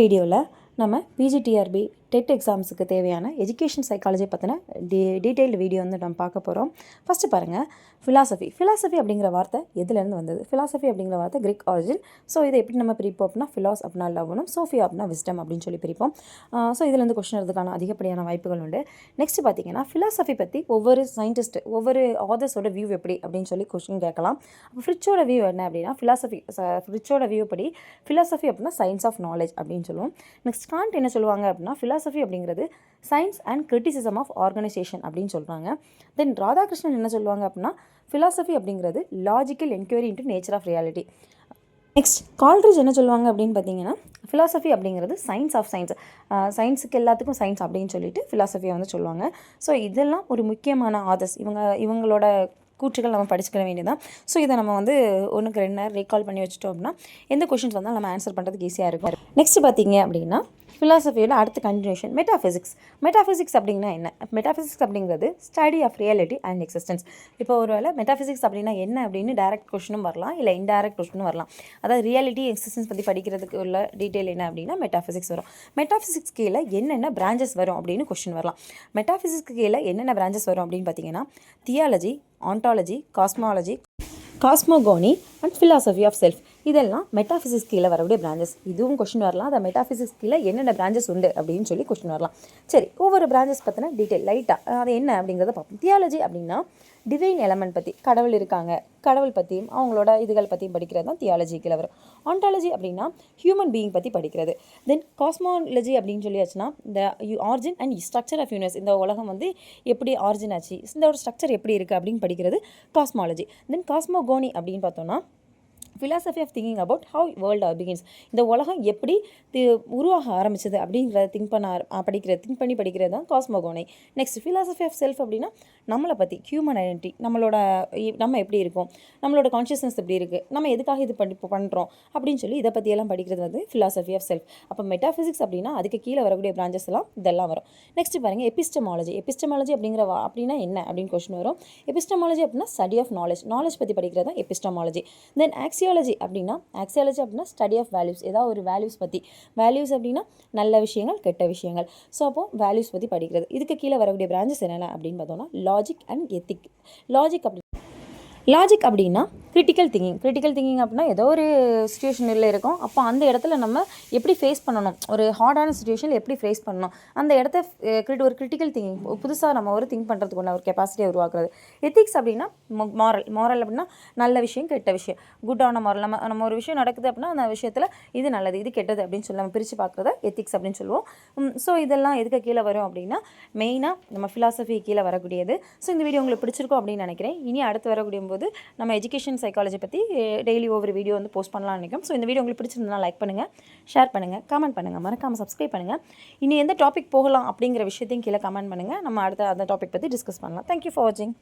வீடியோவில் நம்ம PGTRB dead எக்ஸாம்ஸுக்கு தேவையான எஜுகேஷன் சைக்காலஜி பற்றின டீட்டெயில்டு வீடியோ வந்து நம்ம பார்க்க போகிறோம். ஃபஸ்ட்டு பாருங்கள், ஃபிலாசபி அப்படிங்கிற வார்த்தை எதுலேருந்து வந்தது? ஃபிலாசபி அப்படிங்கிற வார்த்தை கிரீக் ஆரிஜின். ஸோ இதை எப்படி நம்ம பிரிப்போம் அப்படின்னா, ஃபிலாஸ் அப்படின்னா லவ்னும், சோஃபியா அப்படின்னா விஸ்டம் அப்படின்னு சொல்லி பிரிப்போம். ஸோ இதுலேருந்து கொஸ்டின் வரதுக்கான அதிகப்படியான வாய்ப்புகள் உண்டு. நெக்ஸ்ட் பார்த்தீங்கன்னா, ஃபிலாசபி பற்றி ஒவ்வொரு சயின்டிஸ்ட் ஒவ்வொரு ஆதர்ஸோட வியூ எப்படி அப்படின்னு சொல்லி கொஸ்டின் கேட்கலாம். அப்போ ஃப்ரிட்ஜோட வியூ என்ன அப்படின்னா, ஃப்ரிட்ஜோட வியூ படி ஃபிலாசபி அப்படின்னா சயின்ஸ் ஆஃப் நாலேஜ் அப்படின்னு சொல்லுவோம். நெக்ஸ்ட் காண்ட் என்ன சொல்லுவாங்க அப்படின்னா, ஃபிலாசபி அப்படிங்கிறது science and criticism of organisation அப்படின்னு சொல்கிறாங்க. தென் ராதாகிருஷ்ணன் என்ன சொல்லுவாங்க அப்படின்னா, ஃபிலாசபி அப்படிங்கிறது logical enquiry into nature of reality. Next Coleridge என்ன சொல்லுவாங்க அப்படின்னு பார்த்தீங்கன்னா, ஃபிலாசபி அப்படிங்கிறது சயின்ஸ் ஆஃப் சயின்ஸ், சயின்ஸுக்கு எல்லாத்துக்கும் சயின்ஸ் அப்படின்னு சொல்லிட்டு ஃபிலாசபியை வந்து சொல்லுவாங்க. ஸோ இதெல்லாம் ஒரு முக்கியமான ஆதர்ஸ். இவங்களோட கூற்றுகள் நம்ம படிச்சுக்க வேண்டியதான். ஸோ இதை நம்ம வந்து ஒன்றுக்கு 2 நேரம் ரீகால் பண்ணி வச்சுட்டோம் அப்படின்னா எந்த கொஷின்ஸ் வந்தால் நம்ம ஆன்சர் பண்ணுறதுக்கு ஈஸியாக இருக்கும். நெக்ஸ்ட் பார்த்தீங்க அப்படின்னா, ஃபிலாசபியோட அடுத்த கண்டினியூஷன் மெட்டாஃபிசிக்ஸ் அப்படின்னா என்ன? மெட்டாஃபிசிக்ஸ் அப்படிங்கிறது study of reality and existence. இப்போ ஒரு வேளை மெட்டாஃபிசிக்ஸ் அப்படின்னா என்ன அப்படின்னு டைரக்ட் கொஸ்டினும் வரலாம், இல்லை இன்டைரக்ட் கொஸ்டினும் வரலாம். அதாவது ரியாலிட்டி எக்ஸிஸ்டன்ஸ் பற்றி படிக்கிறதுக்கு உள்ள டீட்டெயில் என்ன அப்படின்னா மெட்டாஃபிசிக்ஸ் வரும். மெட்டாஃபிசிக்ஸ் கீழே என்னென்ன பிரான்ச்சஸ் வரும் அப்படின்னு கொஸ்டின் வரலாம். மெட்டாஃபிசிக்ஸ் கீழே என்னென்ன பிரான்ச்சஸ் வரும் அப்படின்னு பார்த்தீங்கன்னா, theology, ontology, cosmogony and philosophy of self. இதெல்லாம் மெட்டாஃபிசிக்ஸ் கீழே வரக்கூடிய பிரான்ச்சஸ். இதுவும் கொஸ்டின் வரலாம். அந்த மெட்டாஃபிசிக்ஸ் கீழே என்னென்ன பிரான்ச்சஸ் உண்டு அப்படின்னு சொல்லி கொஸ்டின் வரலாம். சரி, ஒவ்வொரு பிரான்ச்சஸ் பற்றின டீட்டெயில் லைட்டாக அது என்ன அப்படிங்கிறத பார்ப்போம். தியாலஜி அப்படின்னா டிவைன் எலமெண்ட் பற்றி, கடவுள் இருக்காங்க, கடவுள் பற்றியும் அவங்களோட இதுகள் பற்றியும் படிக்கிறது தான் தியாலஜி கீழே வரும். ஆண்டாலஜி அப்படின்னா ஹியூமன் பீயிங் பற்றி படிக்கிறது. தென் காஸ்மாலஜி அப்படின்னு சொல்லியாச்சுன்னா இந்த origin and structure of universe, இந்த உலகம் வந்து எப்படி ஆரிஜின் ஆச்சு, இதோட ஸ்ட்ரக்சர் எப்படி இருக்குது அப்படின்னு படிக்கிறது காஸ்மாலஜி. தென் காஸ்மோகோனி அப்படின்னு பார்த்தோன்னா philosophy of thinking about how world begins, இந்த உலகம் எப்படி உருவாக ஆரம்பிச்சது அப்படிங்கிறத திங்க் பண்ணி படிக்கிறது தான் காஸ்மோகோனி. நெக்ஸ்ட் ஃபிலாசபி ஆஃப் செல்ஃப் அப்படின்னா நம்மளை பற்றி, ஹியூமன் ஐடென்டிட்டி, நம்ம எப்படி இருக்கோம், நம்மளோட கான்ஷியஸ்னஸ் எப்படி இருக்குது, நம்ம எதுக்காக இது பண்ணுறோம் அப்படின்னு சொல்லி இதை பற்றியெல்லாம் படிக்கிறது வந்து ஃபிலாசபி ஆஃப் செல்ஃப். அப்போ மெட்டாஃபிசிக்ஸ் அப்படின்னா அதுக்கு கீழே வரக்கூடிய பிரான்ச்சஸ் எல்லாம் இதெல்லாம் வரும். நெக்ஸ்ட் பாருங்கள், எபிஸ்டமாலஜி அப்படின்னா என்ன அப்படின்னு கொஸ்டின் வரும். எபிஸ்டமாலஜி அப்படின்னா ஸ்டடி ஆஃப் நாலேஜ் பற்றி படிக்கிறது தான் எபிஸ்டமாலஜி. தென் ஆக்சியாலஜி அப்படின்னா ஸ்டடி ஆஃப் வேல்யூஸ், ஏதாவது ஒரு வேல்யூஸ் பற்றி. வேல்யூஸ் அப்படின்னா நல்ல விஷயங்கள், கெட்ட விஷயங்கள். ஸோ அப்போ வேல்யூஸ் பற்றி படிக்கிறது. இதுக்கு கீழே வரக்கூடிய பிரான்ச்சஸ் என்னென்ன அப்படின்னு பார்த்தோம்னா லாஜிக் அண்ட் எத்திக். லாஜிக் அப்படின்னா கிரிட்டிக்கல் திங்கிங் அப்படின்னா ஏதோ ஒரு சுச்சுவேஷனில் இருக்கும். அப்போ அந்த இடத்துல நம்ம எப்படி ஃபேஸ் பண்ணணும், ஒரு ஹார்டான சுச்சுவேஷனில் எப்படி ஃபேஸ் பண்ணணும், அந்த இடத்த ஒரு கிரிட்டிக்கல் திங்கிங், புதுசாக நம்ம ஒரு திங்க் பண்ணுறதுக்குள்ள ஒரு கெப்பாசிட்டியை உருவாக்குறது. எத்திக்ஸ் அப்படின்னா மாரல் அப்படின்னா நல்ல விஷயம், கெட்ட விஷயம், குட்டான மாரல். நம்ம ஒரு விஷயம் நடக்குது அப்படின்னா அந்த விஷயத்தில் இது நல்லது, இது கெட்டது அப்படின்னு சொல்லி நம்ம பிரித்து பார்க்குறத எத்திக்ஸ் அப்படின்னு சொல்லுவோம். ஸோ இதெல்லாம் எதுக்கு கீழே வரும் அப்படின்னா மெயினாக நம்ம ஃபிலாசபி கீழே வரக்கூடியது. ஸோ இந்த வீடியோ உங்களுக்கு பிடிச்சிருக்கோம் அப்படின்னு நினைக்கிறேன். இனி அடுத்து வரக்கூடிய போது நம்ம எஜுகேஷன் சைக்காலஜி பற்றி டெய்லி ஒவ்வொரு வீடியோ வந்து போஸ்ட் பண்ணலாம்னு நினைக்கிறோம். ஸோ இந்த வீடியோ உங்களுக்கு பிடிச்சிருந்தா லைக் பண்ணுங்கள், ஷேர் பண்ணுங்கள், கமெண்ட் பண்ணுங்கள், மறக்காமல் சப்ஸ்கிரைப் பண்ணுங்கள். இனி எந்த டாபிக் போகலாம் அப்படிங்கிற விஷயத்தையும் கீழே கமெண்ட் பண்ணுங்கள். நம்ம அடுத்த அந்த டாபிக் பற்றி டிஸ்கஸ் பண்ணலாம். தேங்க்யூ ஃபார் வாட்சிங்.